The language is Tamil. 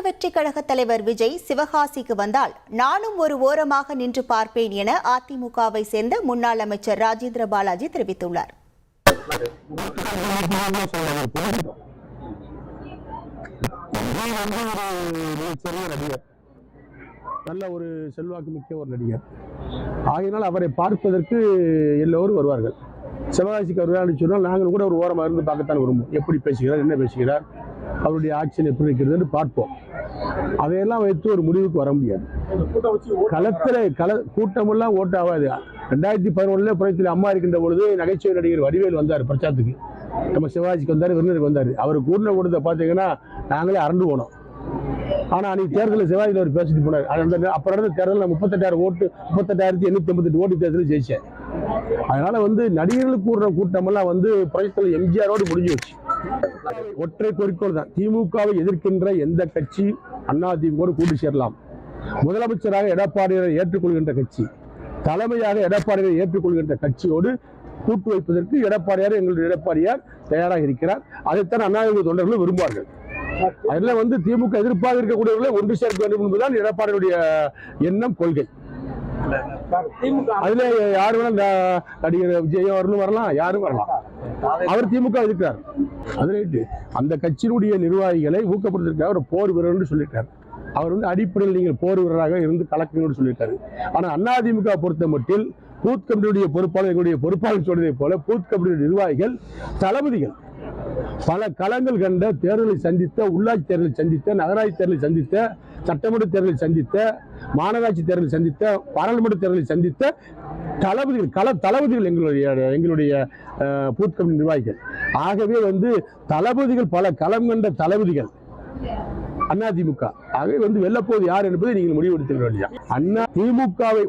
வெற்றிக் கழக தலைவர் விஜய் சிவகாசிக்கு வந்தால் நானும் ஒரு ஓரமாக நின்று பார்ப்பேன் என அதிமுகவை சேர்ந்த முன்னாள் அமைச்சர் ராஜேந்திர பாலாஜி தெரிவித்துள்ளார். நல்ல ஒரு செல்வாக்கு மிக்க ஒரு நடிகர் ஆகையினால் அவரை பார்ப்பதற்கு எல்லோரும் வருவார்கள். சிவகாசிக்கு வருவார் சொன்னால் நாங்கள் கூட ஒரு ஓரமாக இருந்து பார்க்கத்தான் விரும்புவோம். எப்படி பேசுகிறார், என்ன பேசுகிறார், அவருடைய ஆட்சியில் எப்படி இருக்கிறது பார்ப்போம். அதையெல்லாம் வைத்து ஒரு முடிவுக்கு வர முடியாது. கூட்டமெல்லாம் ஓட்டு ஆகாது. 2011 புறத்தில் அம்மா இருக்கின்ற பொழுது நகைச்சுவை நடிகர் வடிவேல் வந்தார் பிரச்சாரத்துக்கு. நம்ம சிவகாசிக்கு வந்தார், விருந்தினருக்கு வந்தார். அவர் கூட்டின கூட்டத்தை பார்த்தீங்கன்னா நாங்களே அரண்டு போனோம். ஆனால் அன்னைக்கு தேர்தலில் சிவாஜியில் அவர் பேசிட்டு போனார். அப்புறம் நடந்த தேர்தலில் 38,888 ஓட்டு தேர்தலில் ஜெயிச்சேன். அதனால நடிகர்களுக்கு கூடுற கூட்டமெல்லாம் புரட்சித்தலைவர் எம்ஜிஆரோடு முடிஞ்சு வச்சு ஒற்றை குறிக்கோள் தான். திமுகவை எதிர்க்கின்ற எந்த கட்சி அதிமுகவோடு கூட்டு சேரலாம். முதலமைச்சராக எடப்பாடியை ஏற்றுக்கொள்கின்ற கட்சி, தலைமையாக எடப்பாடியை ஏற்றுக்கொள்கின்ற கட்சியோடு கூட்டு வைப்பதற்கு எங்களுடைய எடப்பாடியார் தயாராக இருக்கிறார். அதைத்தான் அதிமுக தொண்டர்கள் விரும்புவார்கள். அதில் திமுக எதிர்ப்பாக இருக்கக்கூடியவர்களை ஒன்று சேர்க்க வேண்டும் என்பதுதான் எடப்பாடியுடைய எண்ணம், கொள்கை. அதுல யாரு வேணா நடிகர் விஜய் அவர்களும் வரலாம், யாரும் வரலாம். அவர் திமுக எதிர்க்கிறார். அது அந்த கட்சியினுடைய நிர்வாகிகளை ஊக்கப்படுத்துவதற்காக ஒரு போர் வீரர் சொல்லிட்டார். அவர் அடிப்படையில் நீங்கள் போர் வீரராக இருந்து கலக்குங்கன்னு சொல்லியிருக்காரு. ஆனால் அதிமுக பொறுத்த மட்டில் பூத் கமிட்டியுடைய பொறுப்பாளர், எங்களுடைய பொறுப்பாளர் சொல்வதை போல பூத் கமிட்டியுடைய நிர்வாகிகள் தளபதிகள் பல களங்கள் கண்ட தேர்தலை சந்தித்த, உள்ளாட்சி தேர்தலை சந்தித்த, நகராட்சி தேர்தலை சந்தித்த, சட்டமன்ற தேர்தலை சந்தித்த, மாநகராட்சி தேர்தலை சந்தித்த, பாராளுமன்ற தேர்தலை சந்தித்த தளபதிகள் எங்களுடைய பூத் கமிட்டி நிர்வாகிகள். ஆகவே தளபதிகள் பல களம் கண்ட தளபதிகள் அதிமுக. ஆகவே வெல்லப்போது யார் என்பதை நீங்கள் முடிவெடுத்துக்க வேண்டிய திமுகவை